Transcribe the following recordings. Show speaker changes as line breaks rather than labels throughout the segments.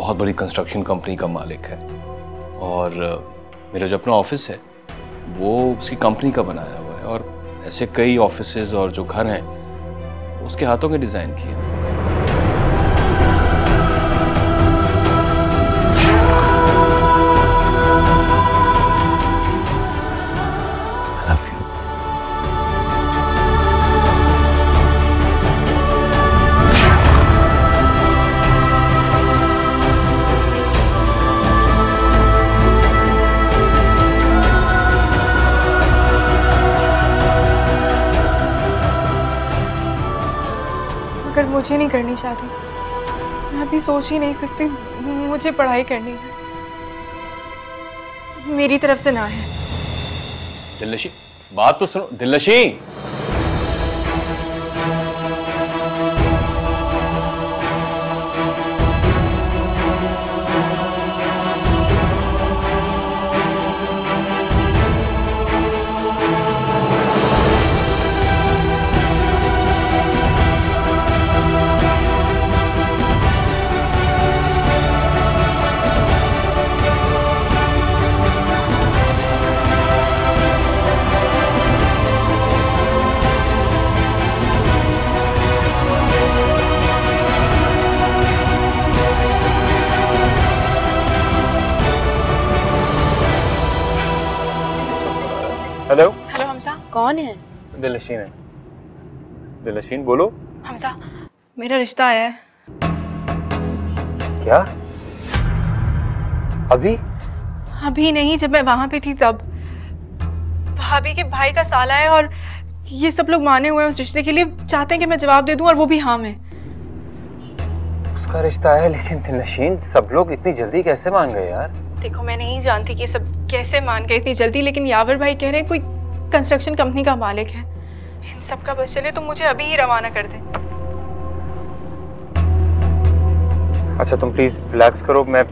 बहुत बड़ी construction company का मालिक है और मेरा जो अपना ऑफिस है वो उसकी कंपनी का बनाया हुआ है और ऐसे कई ऑफिसेज और जो घर हैं उसके हाथों के डिज़ाइन किए।
अगर मुझे नहीं करनी शादी, मैं अभी सोच ही नहीं सकती। मुझे पढ़ाई करनी है, मेरी तरफ से ना है।
दिलनशी, बात तो सुनो। दिलनशी, हेलो।
हेलो हमजा।
कौन है?
दिलनशीन है। दिलनशीन बोलो।
हमजा, मेरा रिश्ता आया है।
क्या? अभी?
अभी नहीं, जब मैं वहां पे थी तब। भाभी के भाई का साला है और ये सब लोग माने हुए हैं उस रिश्ते के लिए, चाहते हैं कि मैं जवाब दे दूं और वो भी हाँ में।
उसका रिश्ता है, लेकिन दिलनशीन सब लोग इतनी जल्दी कैसे मान गए यार?
देखो, मैं नहीं जानती कि ये सब कैसे मान गए इतनी जल्दी, लेकिन यावर भाई कह रहे हैं कोई कंस्ट्रक्शन कंपनी का मालिक है। इन सब का बस चले तो मुझे अभी ही रवाना कर दे।
अच्छा तुम प्लीज रिलैक्स करो। मैं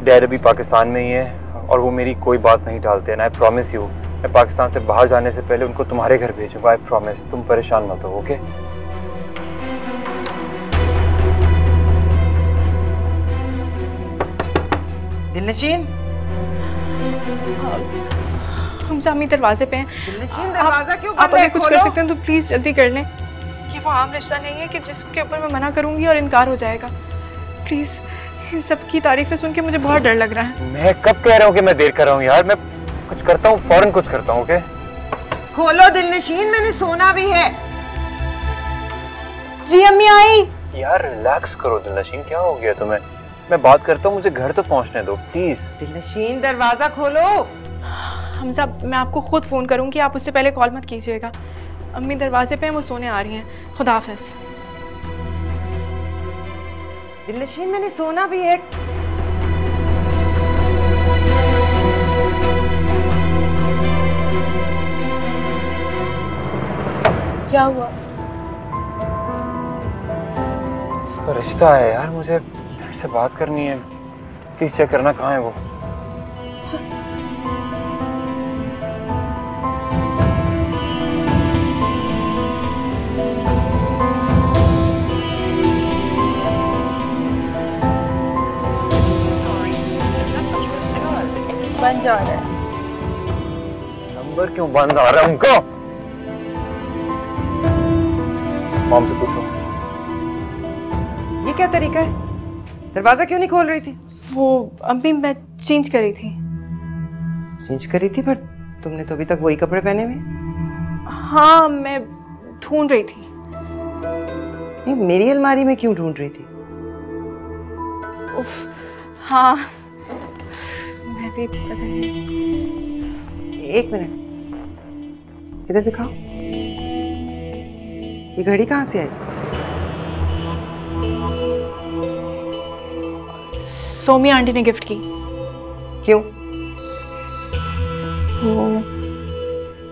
डैड अभी पाकिस्तान में ही है और वो मेरी कोई बात नहीं टालते हैं। आई प्रॉमिस यू, मैं पाकिस्तान से बाहर जाने से पहले उनको तुम्हारे घर भेजूंगा। आई प्रॉमिस, तुम परेशान मत हो। ओके?
दिलनशीन,
हमजा अम्मी दरवाजे पे हैं।
दिलनशीन दरवाजा क्यों
आप
बंद है?
अगर कुछ कर सकते हैं तो प्लीज जल्दी कर लें। ये वो आम रिश्ता नहीं है कि जिसके ऊपर मैं मना करूंगी और इनकार हो जाएगा। प्लीज, इन सब की तारीफें सुन के मुझे बहुत डर लग रहा है।
मैं कब कह रहा हूँ कि मैं देर कर रहा हूँ यार? मैं कुछ करता हूँ, फौरन कुछ करता हूँ। ओके?
खोलो दिलनशीन, मैंने सोना भी है।
जी अम्मी आई।
यार रिलैक्स करो दिलनशीन, क्या हो गया तुम्हें? मैं बात करता हूँ, मुझे घर तो पहुँचने दो प्लीज।
दिलनशीन दरवाजा खोलो।
हमजा, मैं आपको खुद फोन करूंगी, आप उससे पहले कॉल मत कीजिएगा। अम्मी दरवाजे पे हैं, वो सोने आ रही हैं। खुदा हाफिज।
दिलनशीन, मैंने सोना भी है।
क्या हुआ?
उसका रिश्ता है यार, मुझे से बात करनी है। प्लीज चेक करना कहाँ है वो।
बन जा रहा है।
नंबर क्यों बंद आ रहा है उनका? मॉम से पूछो।
ये क्या तरीका है? दरवाजा क्यों नहीं खोल रही थी?
वो अम्मी, मैं चेंज कर रही थी।
चेंज करी थी, पर तुमने तो अभी तक वही कपड़े पहने हुए।
हाँ, मैं ढूंढ रही थी।
नहीं, मेरी अलमारी में क्यों ढूंढ रही थी?
उफ, हाँ, मैं भी पता नहीं।
एक मिनट, इधर दिखाओ। ये घड़ी कहाँ से आई?
सोमिया आंटी ने गिफ्ट की।
क्यों?
वो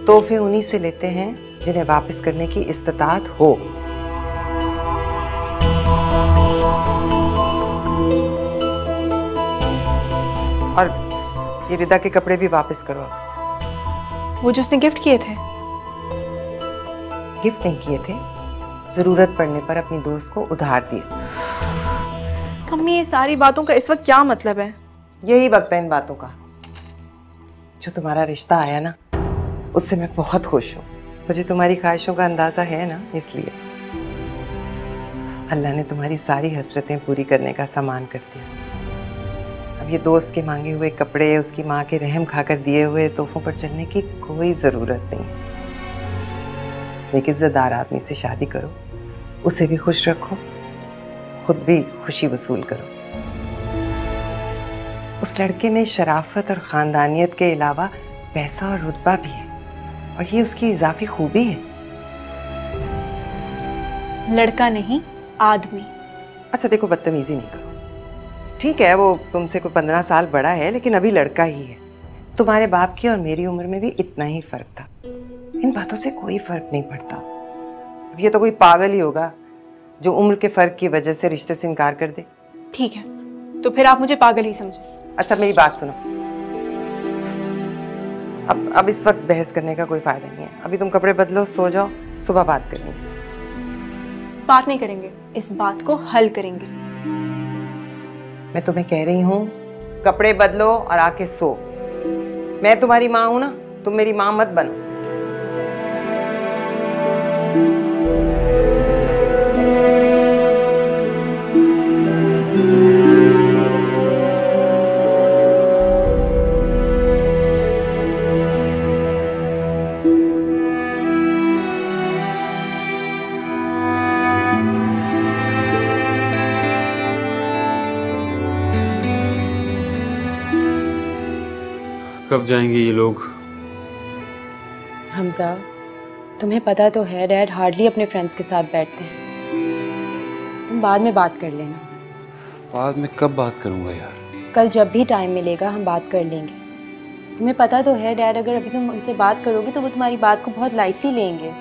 तोहफे उन्हीं से लेते हैं जिन्हें वापस करने की इस्तिताअत हो। और ये रिदा के कपड़े भी वापस करो।
वो जो उसने गिफ्ट किए थे।
गिफ्ट नहीं किए थे, जरूरत पड़ने पर अपनी दोस्त को उधार दिए।
मम्मी ये सारी बातों का इस वक्त क्या मतलब है?
यही वक्त है इन बातों का। जो तुम्हारा रिश्ता आया ना, उससे मैं बहुत खुश हूँ। मुझे तुम्हारी ख्वाहिशों का अंदाजा है ना, इसलिए अल्लाह ने तुम्हारी सारी हसरतें पूरी करने का सामान कर दिया। अब ये दोस्त के मांगे हुए कपड़े, उसकी माँ के रहम खाकर दिए हुए तोहफों पर चलने की कोई ज़रूरत नहीं है। एक इज्जतदार आदमी से शादी करो, उसे भी खुश रखो, खुद भी खुशी वसूल करो। उस लड़के में शराफत और ख़ानदानियत के अलावा पैसा और रुतबा भी है, और ये उसकी इजाफी खूबी है।
लड़का नहीं, आदमी।
अच्छा देखो, बदतमीजी नहीं करो। ठीक है, वो तुमसे कोई 15 साल बड़ा है, लेकिन अभी लड़का ही है। तुम्हारे बाप की और मेरी उम्र में भी इतना ही फर्क था। इन बातों से कोई फर्क नहीं पड़ता। अब ये तो कोई पागल ही होगा जो उम्र के फर्क की वजह से रिश्ते से इनकार कर दे।
ठीक है, तो फिर आप मुझे पागल ही समझे।
अच्छा मेरी बात सुनो, अब इस वक्त बहस करने का कोई फायदा नहीं है। अभी तुम कपड़े बदलो, सो जाओ, सुबह बात करेंगे।
बात नहीं करेंगे, इस बात को हल करेंगे।
मैं तुम्हें कह रही हूँ, कपड़े बदलो और आके सो। मैं तुम्हारी माँ हूं ना, तुम मेरी माँ मत बनो।
कब जाएंगे ये लोग?
हमजा, तुम्हें पता तो है डैड हार्डली अपने फ्रेंड्स के साथ बैठते हैं। तुम बाद में बात कर लेना।
बाद में कब बात करूंगा यार?
कल जब भी टाइम मिलेगा हम बात कर लेंगे। तुम्हें पता तो है डैड, अगर अभी तुम उनसे बात करोगे तो वो तुम्हारी बात को बहुत लाइटली लेंगे।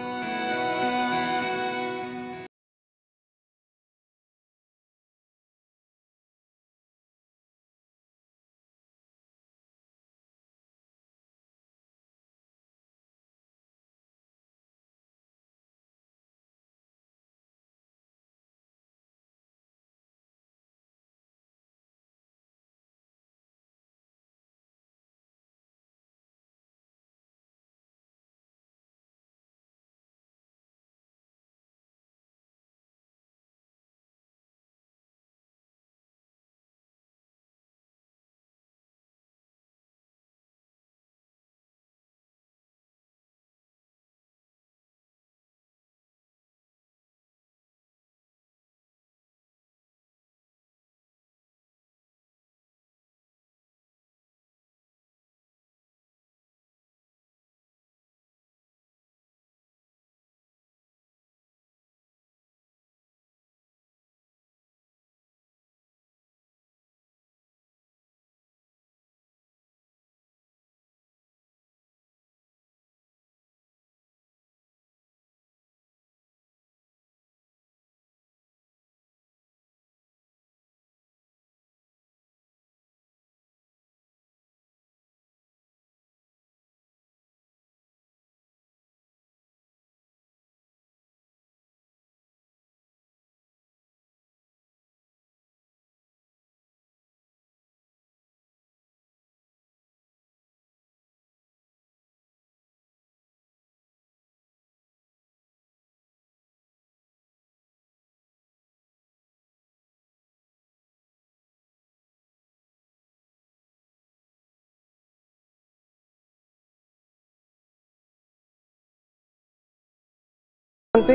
फोन पे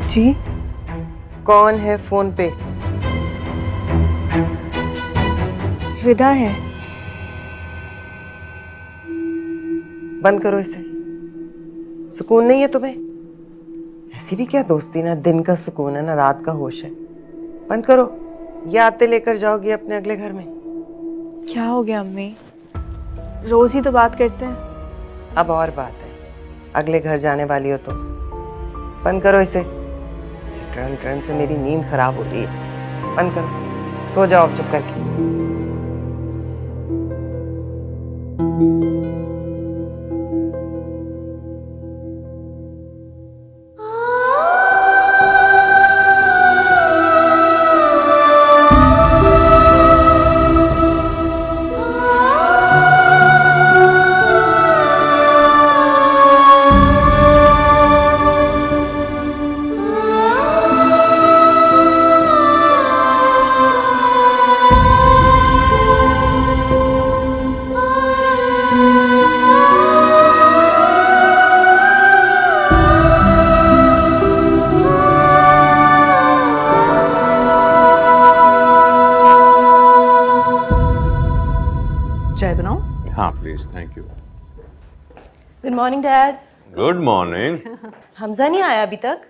जी?
कौन है फोन पे?
रिदा है।
बंद करो इसे। सुकून नहीं है तुम्हें? ऐसी भी क्या दोस्ती, ना दिन का सुकून है ना रात का होश है। बंद करो। ये आते लेकर जाओगी अपने अगले घर में।
क्या हो गया अम्मी? रोज ही तो बात करते हैं।
अब और बात है, अगले घर जाने वाली हो तो बंद करो इसे। टर्न टर्न से मेरी नींद खराब हो रही है। बंद करो, सो जाओ अब चुप करके।
Good morning dad.
Good morning.
Hamza नहीं आया अभी तक?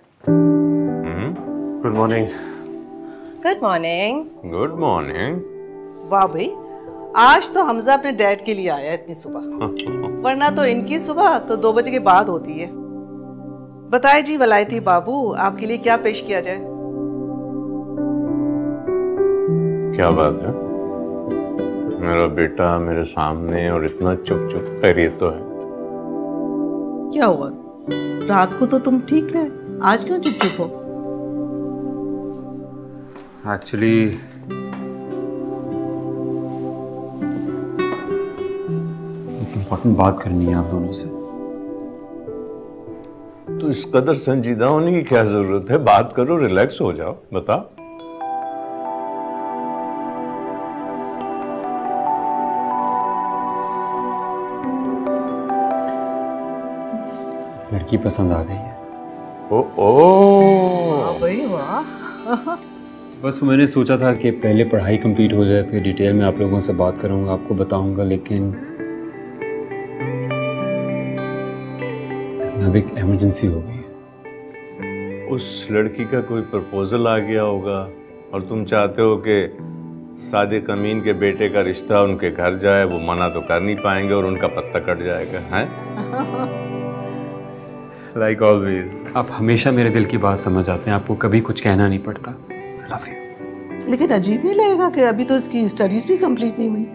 Good morning.
Good morning.
Good morning.
वाह भाई, आज तो हमजा अपने डैड के लिए आया इतनी सुबह, वरना तो इनकी सुबह तो 2 बजे के बाद होती है। बताए जी वलायती बाबू, आपके लिए क्या पेश किया जाए?
क्या बात है, मेरा बेटा मेरे सामने और इतना चुप चुप, खैरियत तो है?
क्या हुआ, रात को तो तुम ठीक थे, आज क्यों चुप चुप हो?
एक्चुअली इम्पोर्टेंट बात करनी है आप दोनों से।
तो इस कदर संजीदा होने की क्या जरूरत है? बात करो, रिलैक्स हो जाओ, बता।
लड़की पसंद आ गई है।
ओ
भाई वाह।
बस मैंने सोचा था कि पहले पढ़ाई कंप्लीट हो जाए, फिर डिटेल में आप लोगों से बात करूंगा, आपको बताऊंगा, लेकिन अब एक इमरजेंसी हो गई है।
उस लड़की का कोई प्रपोजल आ गया होगा और तुम चाहते हो कि सादिक अमीन के बेटे का रिश्ता उनके घर जाए। वो मना तो कर नहीं पाएंगे और उनका पत्ता कट जाएगा, हैं?
लाइक ऑलवेज आप हमेशा मेरे दिल की बात समझ आते हैं, आपको कभी कुछ कहना नहीं पड़ता। I love you।
लेकिन अजीब नहीं लगेगा कि अभी तो इसकी स्टडीज भी कंप्लीट नहीं हुई?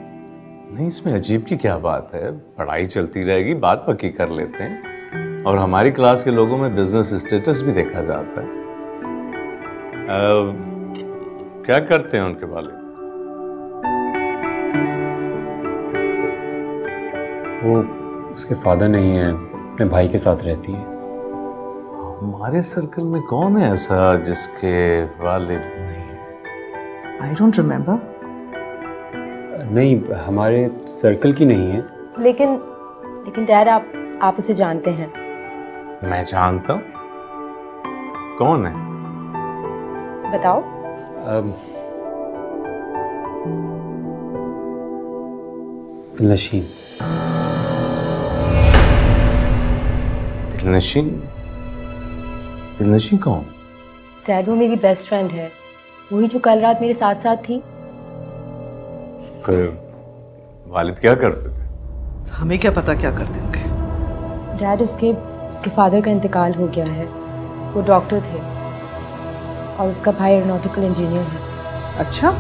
नहीं, इसमें अजीब की क्या बात है, पढ़ाई चलती रहेगी, बात पक्की कर लेते हैं। और हमारी क्लास के लोगों में बिजनेस स्टेटस भी देखा जाता है। क्या करते हैं उनके वाले?
वो उसके फादर नहीं है, अपने भाई के साथ रहती है।
हमारे सर्कल में कौन है ऐसा जिसके वालिद नहीं है?
I don't remember.
नहीं, हमारे सर्कल की नहीं है।
लेकिन डैड आप उसे जानते हैं।
मैं जानता हूँ। कौन है?
बताओ।
दिलनशीन।
दिलनशीन? दिलनशीन कौन?
डैड वो मेरी बेस्ट फ्रेंड है, वही जो कल रात मेरे साथ साथ थी।
वालिद क्या करते थे?
हमें क्या पता क्या करते होंगे।
डैड उसके फादर का इंतकाल हो गया है, वो डॉक्टर थे और उसका भाई एरोनॉटिकल इंजीनियर है।
अच्छा,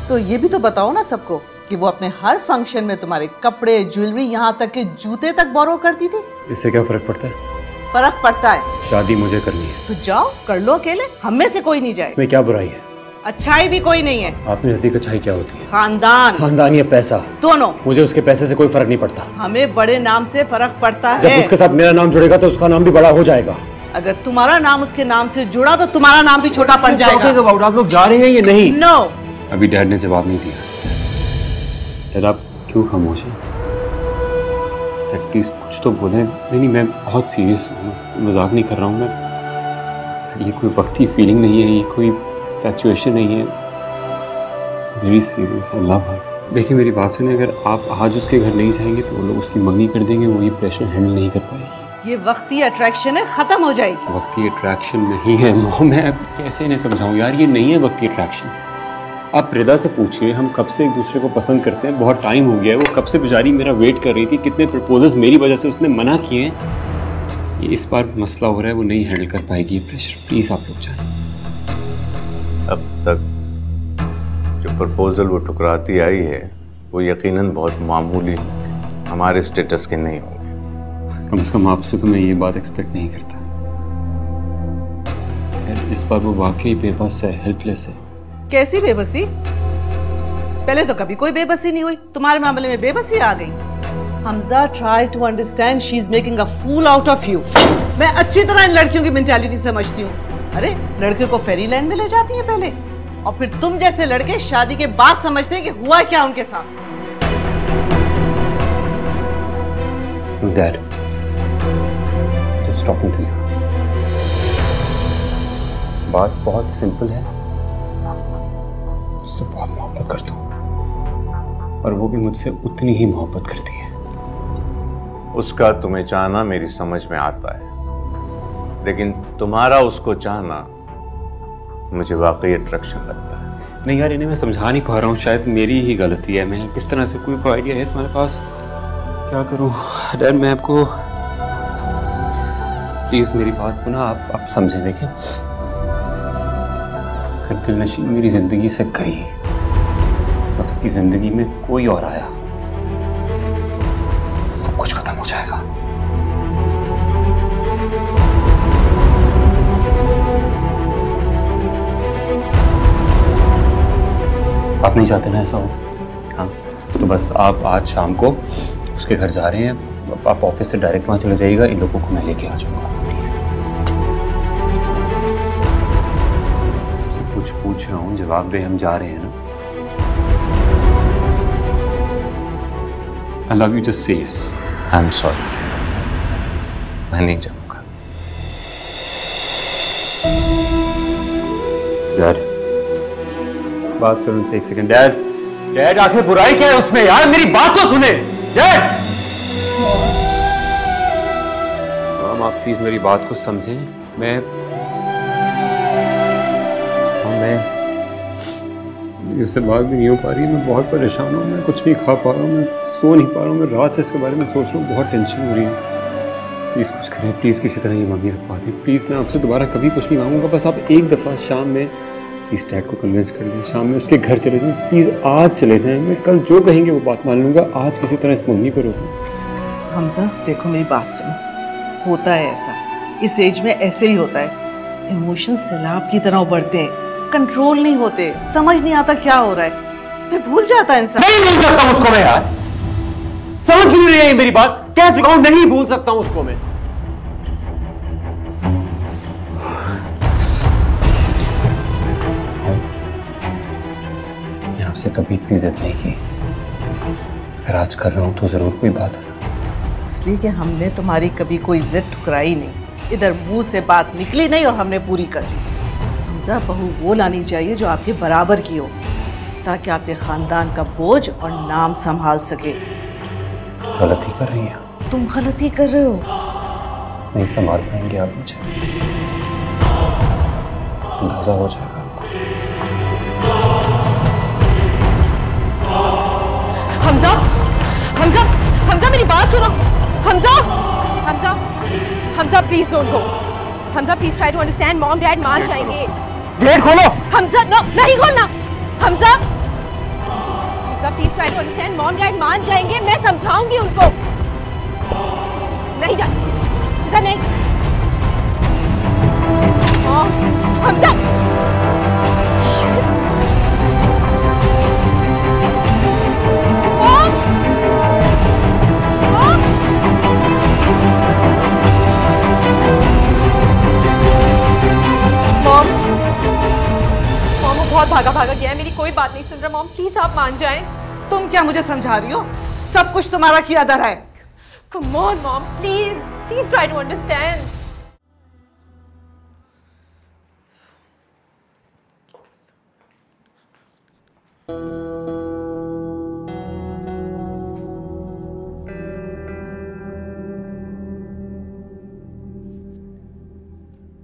तो ये भी तो बताओ ना सबको कि वो अपने हर फंक्शन में तुम्हारे कपड़े, ज्वेलरी, यहाँ तक के जूते तक बोरो करती थी।
इससे क्या फर्क पड़ता है?
फर्क पड़ता है।
शादी मुझे करनी है।
तो जाओ कर लो अकेले, हम में से कोई नहीं जाए।
इसमें क्या बुराई है?
अच्छाई भी कोई नहीं है।
आप में नजदीक अच्छाई क्या होती है?
खानदान।
खानदान या पैसा?
दोनों।
मुझे उसके पैसे से कोई फर्क नहीं पड़ता।
हमें बड़े नाम से फर्क पड़ता है।
जब उसके साथ मेरा नाम जुड़ेगा तो उसका नाम भी बड़ा हो जाएगा।
अगर तुम्हारा नाम उसके नाम से जुड़ा तो तुम्हारा नाम भी छोटा पड़ जाएगा।
आप लोग जा रहे हैं या नहीं?
नो।
अभी डैड ने जवाब नहीं दिया। डैड आप क्यों खामोश हैं? डैड प्लीज कुछ तो बोलें। नहीं, मैं बहुत सीरियस हूँ, मजाक नहीं कर रहा हूँ मैं। ये कोई वक्ती फीलिंग नहीं है, ये कोई फैक्चुएशन नहीं है, वेरी सीरियस। आई लव हर। देखिए मेरी बात सुनिए, अगर आप आज उसके घर नहीं जाएंगे तो वो लोग उसकी मंगनी कर देंगे, वो ये प्रेशर हैंडल नहीं कर पाएगी।
ये वक्ती अट्रैक्शन है, खत्म हो जाएगी।
वक्ती अट्रैक्शन नहीं है मॉम, मैं कैसे इन्हें समझाऊं यार, ये नहीं है वक्ती अट्रैक्शन। आप रिदा से पूछिए, हम कब से एक दूसरे को पसंद करते हैं, बहुत टाइम हो गया है। वो कब से बेचारी मेरा वेट कर रही थी, कितने प्रपोजल्स मेरी वजह से उसने मना किए हैं। ये इस बार मसला हो रहा है, वो नहीं हैंडल कर पाएगी ये प्रेशर। प्लीज़ आप लोग जाएं।
अब तक जो प्रपोजल वो ठुकराती आई है वो यकीनन बहुत मामूली होंगे, हमारे स्टेटस के नहीं होंगे।
कम से कम आपसे तो मैं ये बात एक्सपेक्ट नहीं करता। इस बार वो वाकई बेबस है, हेल्पलेस है।
कैसी बेबसी? पहले तो कभी कोई बेबसी नहीं हुई, तुम्हारे मामले में बेबसी आ गई। Hamza, try to understand, she is making a fool out of you. मैं अच्छी तरह इन लड़कियों की मेंटालिटी समझती हूँ। अरे लड़के को फेरीलैंड में ले जाती है पहले, और फिर तुम जैसे लड़के शादी के बाद समझते हैं कि हुआ क्या उनके साथ।
Dad, just talking to you. बात बहुत सिंपल है। उससे बहुत मोहब्बत करता हूँ और वो भी मुझसे उतनी ही मोहब्बत करती है।
उसका तुम्हें चाहना मेरी समझ में आता है, लेकिन तुम्हारा उसको चाहना मुझे वाकई अट्रैक्शन लगता है।
नहीं यार, इन्हें मैं समझा नहीं पा रहा हूँ, शायद मेरी ही गलती है। मैं किस तरह से, कोई आइडिया है तुम्हारे पास? क्या करूँ डैड? मैं आपको प्लीज़ मेरी बात को ना आप समझें। देखें, अगर दिलनशीन मेरी ज़िंदगी से गई, उसकी ज़िंदगी में कोई और आया, सब कुछ खत्म हो जाएगा। आप नहीं चाहते ना ऐसा हो? हाँ, तो बस आप आज शाम को उसके घर जा रहे हैं, आप ऑफिस से डायरेक्ट वहाँ चले जाइएगा, इन लोगों को मैं लेके आ जाऊँगा। प्लीज़ आपसे कुछ पूछ रहा हूँ, जवाब दे। हम जा रहे हैं ना? I love you, just say yes.
I'm sorry, मैं नहीं जाऊँगा।
डैड, बात करूँ उनसे एक सेकंड। डैड आखिर बुराई क्या है उसमें यार? मेरी बात तो सुने डैड। मॉम आप प्लीज मेरी बात को समझें। इससे बात भी नहीं हो पा रही, मैं बहुत परेशान हूँ, मैं कुछ नहीं खा पा रहा हूँ, मैं सो नहीं पा रहा हूँ, मैं रात से इसके बारे में सोच रहा हूँ, बहुत टेंशन हो रही है। प्लीज़ कुछ करें, प्लीज़ किसी तरह ये मंगी रखवा दें प्लीज़। मैं आपसे दोबारा कभी कुछ नहीं मांगूंगा, बस आप एक दफ़ा शाम में प्लीज़ डैड को कन्विंस कर दें, शाम में उसके घर चले जाएं प्लीज़। आज चले जाएं, मैं कल जो कहेंगे वो बात मान लूँगा, आज किसी तरह इस मंगी पर रोकें।
हमजा देखो मेरी बात सुनो, होता है ऐसा, इस एज में ऐसे ही होता है। इमोशंस सैलाब की तरह उभरते हैं, कंट्रोल नहीं होते, समझ नहीं आता क्या हो रहा है, फिर भूल जाता है इंसान।
नहीं भूल सकता उसको मैं यार, समझ क्यों नहीं रही है मेरी बात? कह चुका हूं नहीं भूल सकता हूं उसको मैं। मैं आपसे कभी इतनी जिद नहीं की, अगर आज कर रहा हूं तो जरूर कोई बात है।
इसलिए कि हमने तुम्हारी कभी कोई जिद ठुकराई नहीं, इधर मुंह से बात निकली नहीं और हमने पूरी कर दी। हमजा बहू वो लानी चाहिए जो आपके बराबर की हो, ताकि आपके खानदान का बोझ और नाम संभाल सके।
गलती कर रही हैं
तुम, गलती कर रहे हो।
नहीं संभाल पाएंगे आप मुझे, अंदाजा हो जाएगा आपको।
हमजा, हमजा, हमजा मेरी बात सुनो। Hamza, Hamza, Hamza please don't go. Hamza please try to understand, mom dad मान जाएंगे।
गेट खोलो।
हमजा नो, नहीं खोलना। Hamza, Hamza please try to understand, mom dad मान जाएंगे, मैं समझाऊंगी उनको। नहीं जा, हमजा नहीं। हमजा, बहुत भागा भागा गया है, मेरी कोई बात नहीं सुन रहा। मॉम प्लीज आप मान जाएं।
तुम क्या मुझे समझा रही हो? सब कुछ तुम्हारा किया दर है।
Come on mom, please please try to understand.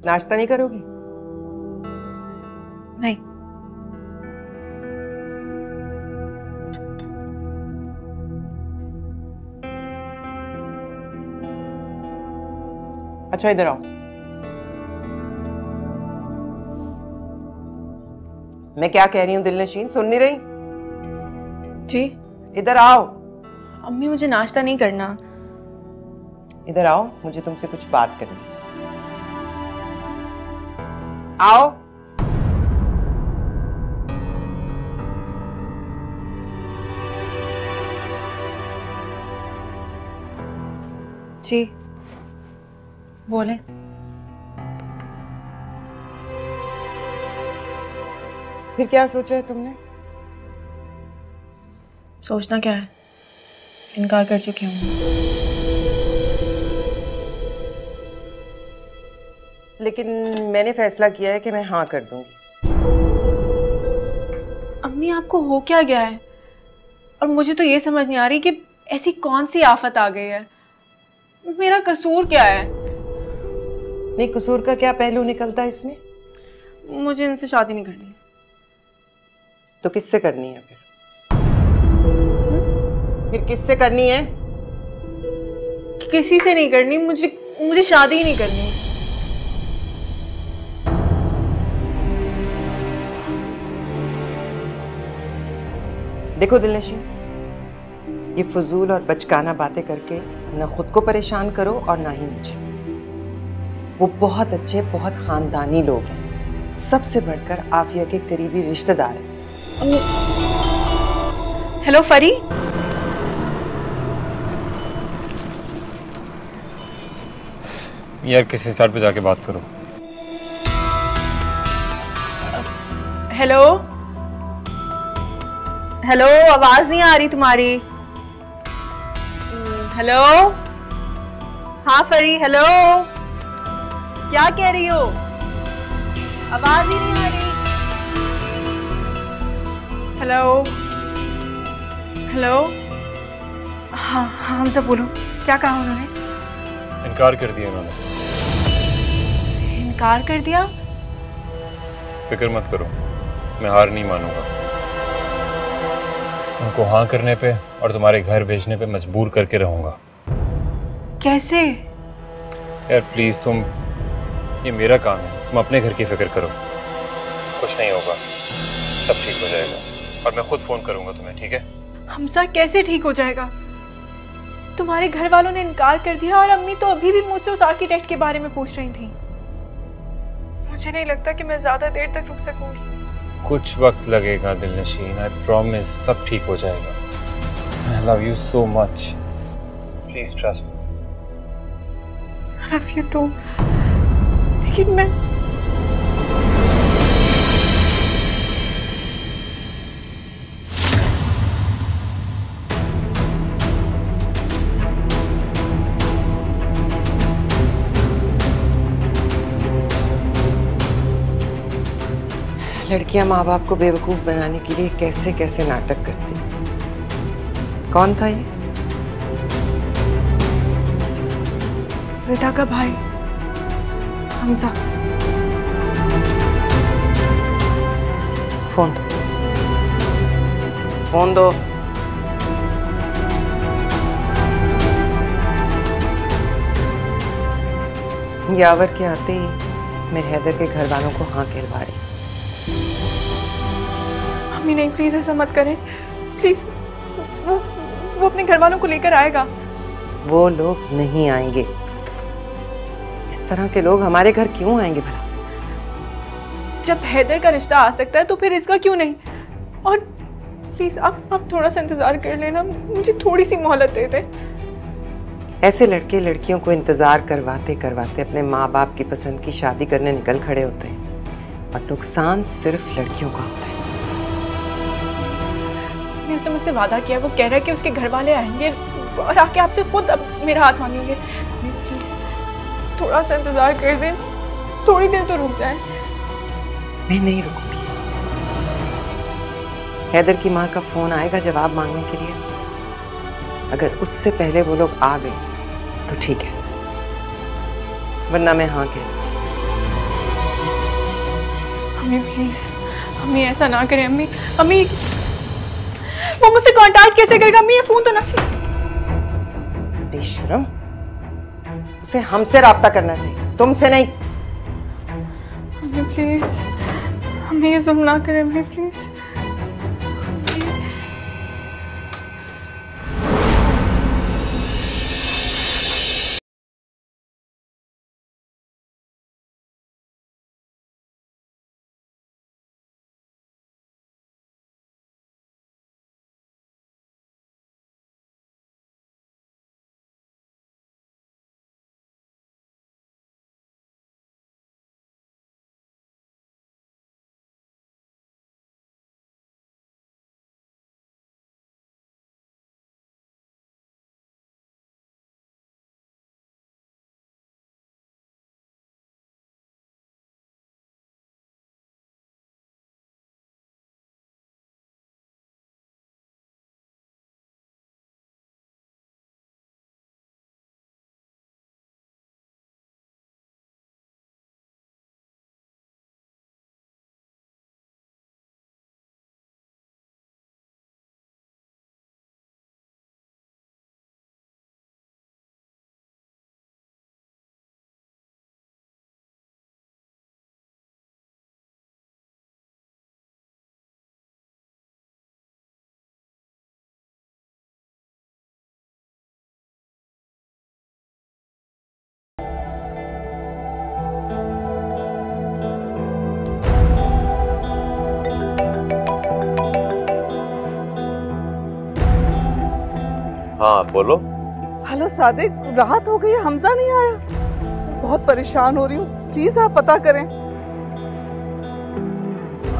नाश्ता नहीं करोगी?
नहीं।
अच्छा इधर आओ। मैं क्या कह रही हूँ दिलनशीन, सुन नहीं रही?
जी
इधर आओ।
अम्मी मुझे नाश्ता नहीं करना।
इधर आओ, मुझे तुमसे कुछ बात करनी है। आओ।
जी बोले।
फिर क्या सोचा है तुमने?
सोचना क्या है, इनकार कर चुकी हूँ।
लेकिन मैंने फैसला किया है कि मैं हाँ कर दूंगी।
अम्मी आपको हो क्या गया है? और मुझे तो ये समझ नहीं आ रही कि ऐसी कौन सी आफत आ गई है। मेरा कसूर क्या है?
नहीं, कसूर का क्या पहलू निकलता है इसमें?
मुझे इनसे शादी नहीं करनी।
तो किससे करनी है फिर किससे करनी है?
किसी से नहीं करनी, मुझे शादी ही नहीं करनी।
देखो दिलनशी, ये फजूल और बचकाना बातें करके न खुद को परेशान करो और ना ही मुझे। वो बहुत अच्छे, बहुत खानदानी लोग हैं, सबसे बढ़कर आफिया के करीबी रिश्तेदार हैं।
हेलो फरी।
यार किसी साइड पे जाके बात करो।
हेलो हेलो, आवाज नहीं आ रही तुम्हारी। हेलो, हाँ फरी, हेलो, क्या कह रही हो? आवाज ही नहीं आ रही। हेलो हेलो, हाँ हाँ हमसे बोलो, क्या कहा उन्होंने?
इनकार कर दिया उन्होंने।
इनकार कर दिया?
फिक्र मत करो, मैं हार नहीं मानूंगा। उनको हाँ करने पे और तुम्हारे घर भेजने पे मजबूर करके रहूंगा।
कैसे?
यार प्लीज तुम, ये मेरा काम है, तुम अपने घर की फिक्र करो। कुछ नहीं होगा, सब ठीक हो जाएगा और मैं खुद फोन करूंगा तुम्हें, ठीक है?
हमसा कैसे ठीक हो जाएगा? तुम्हारे घर वालों ने इनकार कर दिया और अम्मी तो अभी भी मुझसे उस आर्किटेक्ट के बारे में पूछ रही थी। मुझे नहीं लगता कि मैं ज्यादा देर तक रुक सकूंगी।
कुछ वक्त लगेगा दिलनशीन, आई प्रॉमिस सब ठीक हो जाएगा। I love you so much, please trust me.
I love you too, लेकिन मैं
लड़कियां माँ बाप को बेवकूफ बनाने के लिए कैसे कैसे नाटक करती हैं। कौन था ये?
रिता का भाई हमजा।
फोन दो, फोन दो। यावर के आते ही मैं हैदर के घर वालों को हाँ कहलवा रही।
अम्मी नहीं, प्लीज ऐसा मत करें, प्लीज। वो अपने घर वालों को लेकर आएगा।
वो लोग नहीं आएंगे। इस तरह के लोग हमारे घर क्यों आएंगे भला?
जब हैदर का रिश्ता आ सकता है तो फिर इसका क्यों नहीं? और प्लीज आप थोड़ा सा इंतजार कर लेना, मुझे थोड़ी सी मोहलत दे दे।
ऐसे लड़के लड़कियों को इंतजार करवाते करवाते अपने माँ बाप की पसंद की शादी करने निकल खड़े होते हैं और नुकसान सिर्फ लड़कियों का होता है।
उसने मुझसे वादा किया, वो कह रहा है कि उसके घर वाले आएंगे और आके आपसे खुद अब मेरा हाथ मांगेंगे। प्लीज थोड़ा सा इंतजार कर दें, थोड़ी देर तो रुक जाए।
मैं नहीं रुकूंगी। हैदर की माँ का फोन आएगा जवाब मांगने के लिए। अगर उससे पहले वो लोग आ गए तो ठीक है, वरना मैं हाँ कह दूंगी।
अम्मी प्लीज, अम्मी ऐसा ना करें। अम्मी अम्मी, वो मुझसे कांटेक्ट कैसे करेगा? अम्मी ये फोन तो ना।
बेशरम, उसे हमसे राब्ता करना चाहिए, तुमसे नहीं।
अम्मी प्लीज, अम्मी ये जुल्म ना करें, अम्मी प्लीज।
हाँ बोलो।
हेलो सादिक, राहत हो गई है? हमजा नहीं आया? बहुत परेशान हो रही हूँ, प्लीज आप पता करें।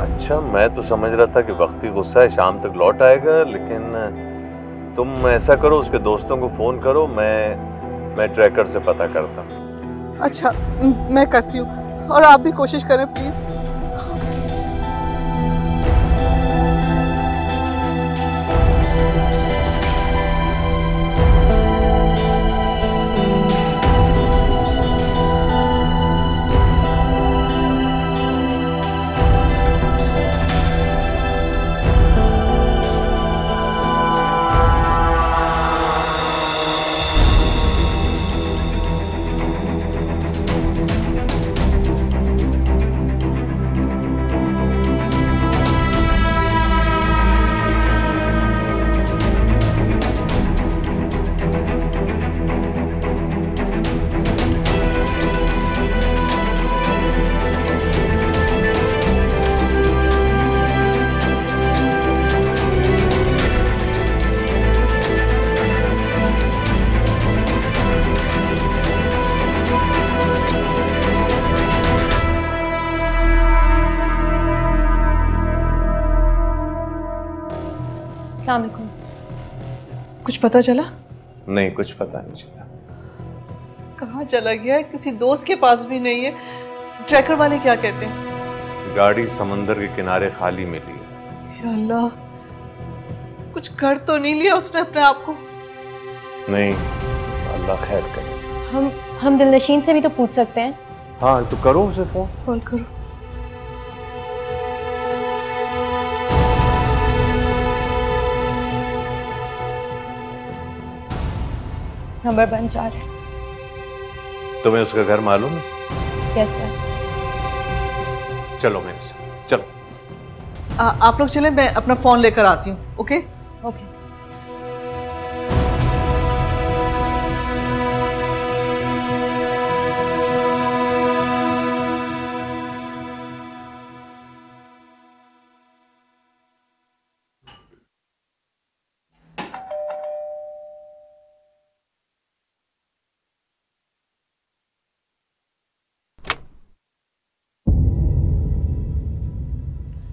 अच्छा, मैं तो समझ रहा था कि वक्ती गुस्सा है, शाम तक लौट आएगा, लेकिन तुम ऐसा करो, उसके दोस्तों को फोन करो, मैं ट्रैकर से पता करता हूँ।
अच्छा, मैं करती हूँ, और आप भी कोशिश करें प्लीज।
अस्सलाम वालेकुम।
कुछ पता चला?
नहीं, कुछ पता नहीं चला।
कहाँ चला गया है? किसी दोस्त के पास भी नहीं है। ट्रैकर वाले क्या कहते हैं?
गाड़ी समंदर के किनारे खाली मिली है।
या अल्लाह, कुछ कर तो नहीं लिया उसने अपने आप को?
नहीं, अल्लाह खैर करे।
हम दिलनशीन से भी तो पूछ सकते हैं।
हाँ तो करो उसे फोन।
कॉल करो।
नंबर बन जा रहा है।
तुम्हें उसका घर मालूम है?
Yes sir.
चलो मेरे साथ, चलो।
आप लोग चलें, मैं अपना फोन लेकर आती हूँ। Okay
okay.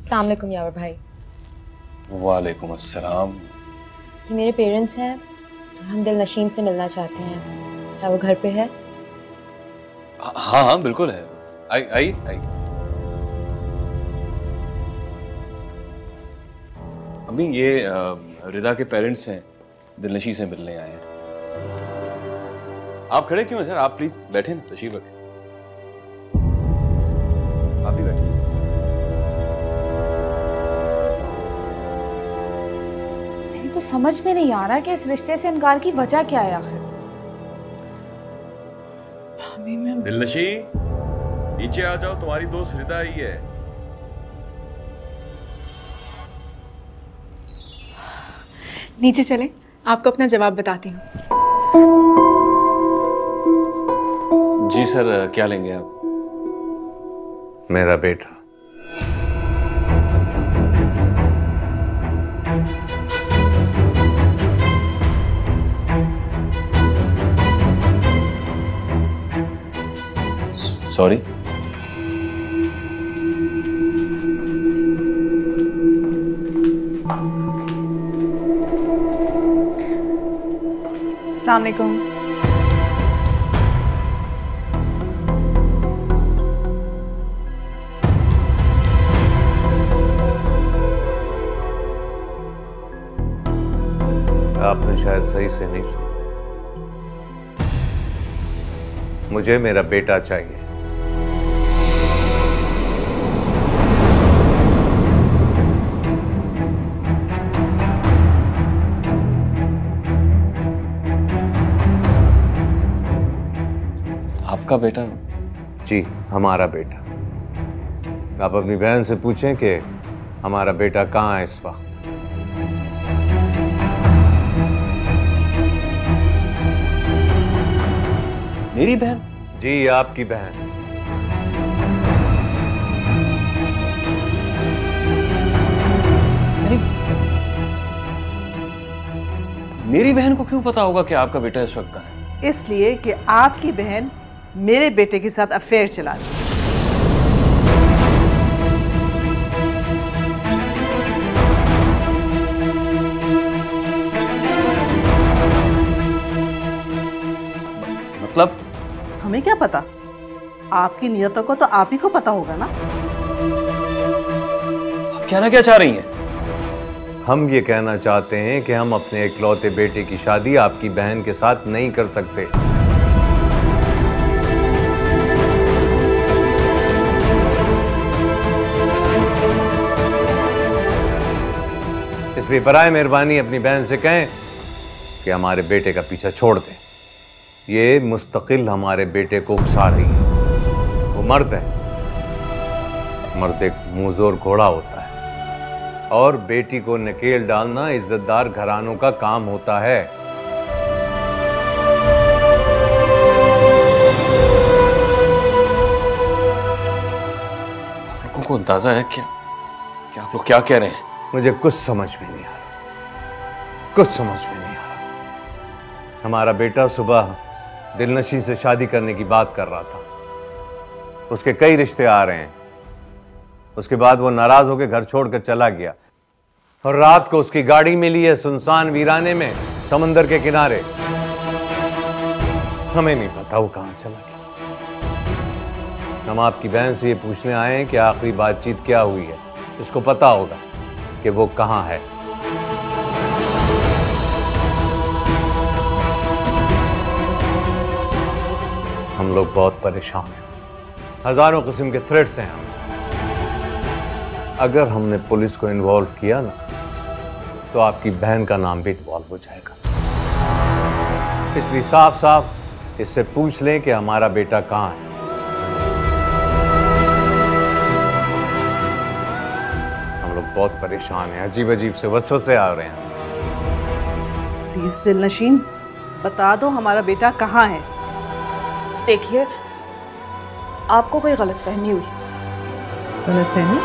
अस्सलाम वालेकुम यावर भाई।
वालेकुम अस्सलाम।
ये मेरे पेरेंट्स हैं, हम दिलनशीन से मिलना चाहते हैं। क्या वो घर पे है?
हाँ हाँ बिल्कुल है। आई आई आई। अम्मी, ये रिदा के पेरेंट्स हैं, दिलनशी से मिलने आए हैं। आप खड़े क्यों हैं सर? आप प्लीज बैठे ना, तशरीफ रखें। आप भी बैठे।
तो समझ में नहीं आ रहा कि इस रिश्ते से इनकार की वजह क्या है आखिर।
भाभी मैं
दिलनशी, नीचे आ जाओ, तुम्हारी दोस्त रिदा आई है।
नीचे चले, आपको अपना जवाब बताती हूँ।
जी सर, क्या लेंगे आप?
मेरा बेटा।
सॉरी।
अस्सलाम वालेकुम।
आपने शायद सही से नहीं सुना। मुझे मेरा बेटा चाहिए।
आपका बेटा?
जी, हमारा बेटा। आप अपनी बहन से पूछें कि हमारा बेटा कहाँ है इस वक्त।
मेरी बहन?
जी, आपकी बहन।
मेरी बहन को क्यों पता होगा कि आपका बेटा इस वक्त कहाँ है?
इसलिए कि आपकी बहन मेरे बेटे के साथ अफेयर चला रही है।
मतलब?
हमें क्या पता, आपकी नियतों को तो आप ही को पता होगा ना।
आप कहना क्या चाह रही हैं?
हम ये कहना चाहते हैं कि हम अपने इकलौते बेटे की शादी आपकी बहन के साथ नहीं कर सकते। इसलिए बराए मेहरबानी अपनी बहन से कहें कि हमारे बेटे का पीछा छोड़ दें। ये मुस्तकिल हमारे बेटे को उकसा रही है। वो मर्द है, मर्द एक मुंहजोर घोड़ा होता है और बेटी को नकेल डालना इज्जतदार घरानों का काम होता है।
लोगों को अंदाजा है क्या कि आप लोग क्या कह रहे हैं?
मुझे कुछ समझ में नहीं आ रहा, कुछ समझ में नहीं आ रहा। हमारा बेटा सुबह दिलनशी से शादी करने की बात कर रहा था। उसके कई रिश्ते आ रहे हैं। उसके बाद वो नाराज होकर घर छोड़कर चला गया और रात को उसकी गाड़ी मिली है सुनसान वीराने में, समंदर के किनारे। हमें नहीं पता वो कहां चला गया। हम आपकी बहन से ये पूछने आए हैं कि आखिरी बातचीत क्या हुई है। इसको पता होगा कि वो कहां है। हम लोग बहुत परेशान हैं, हजारों किस्म के थ्रेट्स हैं हम। अगर हमने पुलिस को इन्वॉल्व किया ना तो आपकी बहन का नाम भी इन्वॉल्व हो जाएगा। इसलिए साफ साफ इससे पूछ लें कि हमारा बेटा कहां है। हम लोग बहुत परेशान हैं, अजीब अजीब से वसवसे आ रहे हैं।
प्लीज दिलनशीन बता दो हमारा बेटा कहाँ है।
देखिए, आपको कोई गलतफहमी हुई।
गलतफहमी?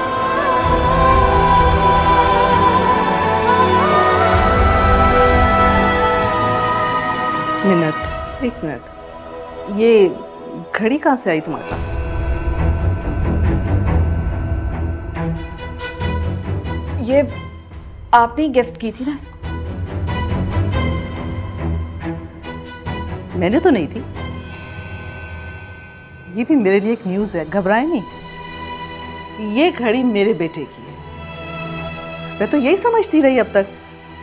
मिनट, एक मिनट, ये घड़ी कहाँ से आई तुम्हारे पास?
ये आपने गिफ्ट की थी ना इसको?
मैंने तो नहीं थी। ये भी मेरे लिए एक न्यूज़ है, घबराए नहीं। ये घड़ी मेरे बेटे की है। मैं तो यही समझती रही अब तक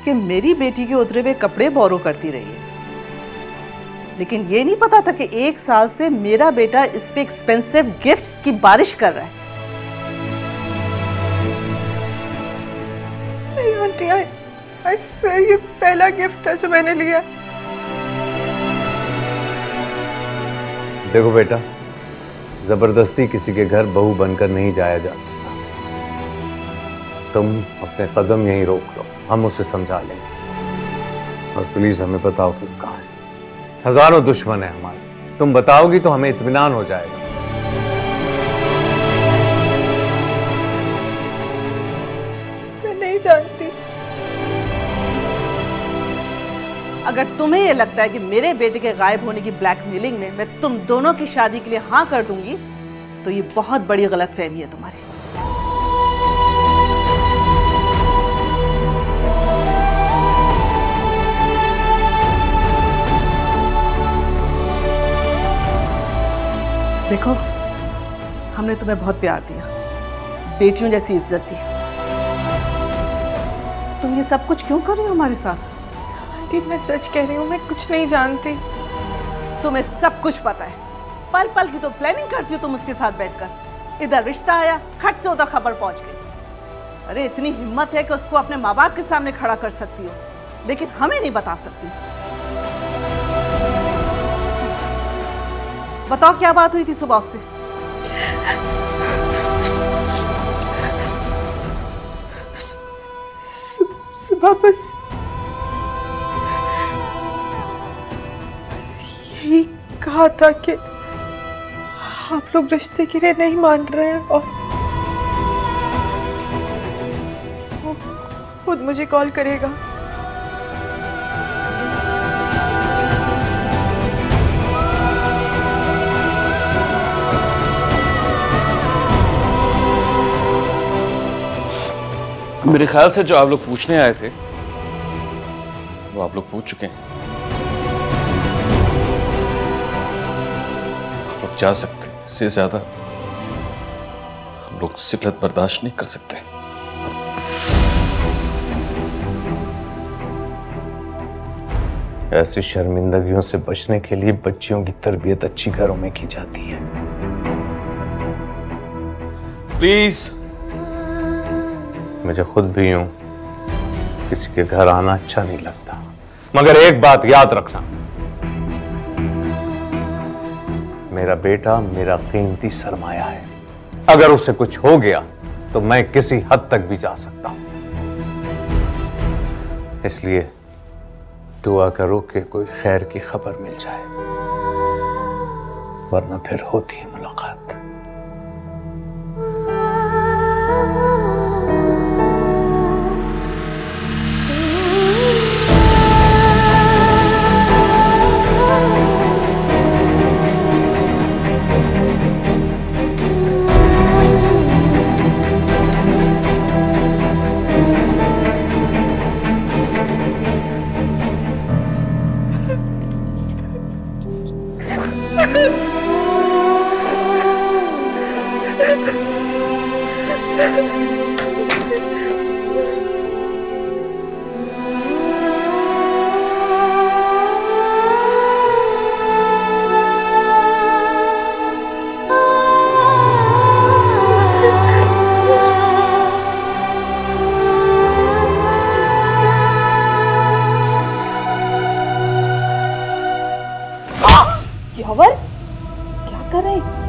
कि मेरी बेटी के उतरे हुए कपड़े बोरो करती रही है, लेकिन ये नहीं पता था कि 1 साल से मेरा बेटा इस पे एक्सपेंसिव गिफ्ट्स की बारिश कर रहा है।
नहीं आंटी, आई स्वेयर ये पहला गिफ्ट है जो मैंने लिया।
देखो बेटा, जबरदस्ती किसी के घर बहू बनकर नहीं जाया जा सकता। तुम अपने कदम यहीं रोक लो, हम उसे समझा लेंगे। और प्लीज हमें बताओ कि कहाँ है। हजारों दुश्मन है हमारे, तुम बताओगी तो हमें इत्मीनान हो जाएगा।
मैं नहीं जानती।
अगर तुम्हें यह लगता है कि मेरे बेटे के गायब होने की ब्लैकमेलिंग में मैं तुम दोनों की शादी के लिए हाँ कर दूंगी, तो ये बहुत बड़ी गलतफहमी है तुम्हारी। देखो, हमने तुम्हें बहुत प्यार दिया, बेटियों जैसी इज्जत दी। तुम ये सब कुछ क्यों कर रही हो हमारे साथ?
मैं सच कह रही हूँ, मैं कुछ नहीं जानती।
तुम्हें सब कुछ पता है। पल पल की तो प्लानिंग करती हो तुम उसके साथ बैठकर। इधर रिश्ता आया, खट से उधर खबर पहुंच गई। अरे इतनी हिम्मत है कि उसको अपने माँ बाप के सामने खड़ा कर सकती हो, लेकिन हमें नहीं बता सकती। बताओ क्या बात हुई थी सुबह उससे?
सुबह बस यही कहा था कि आप लोग रिश्ते के लिए नहीं मान रहे हैं, और वो खुद मुझे कॉल करेगा।
मेरे ख्याल से जो आप लोग पूछने आए थे वो आप लोग पूछ चुके हैं। आप लोग जा सकते हैं, इससे ज्यादा हम लोग जिल्लत बर्दाश्त नहीं कर सकते।
ऐसी शर्मिंदगियों से बचने के लिए बच्चियों की तरबियत अच्छी घरों में की जाती है।
प्लीज।
मुझे खुद भी यूं किसी के घर आना अच्छा नहीं लगता, मगर एक बात याद रखना, मेरा बेटा मेरा कीमती सरमाया है। अगर उसे कुछ हो गया तो मैं किसी हद तक भी जा सकता हूं। इसलिए दुआ करो कि कोई खैर की खबर मिल जाए, वरना फिर होती है मुलाकात।
यावर, क्या कर रहे हैं?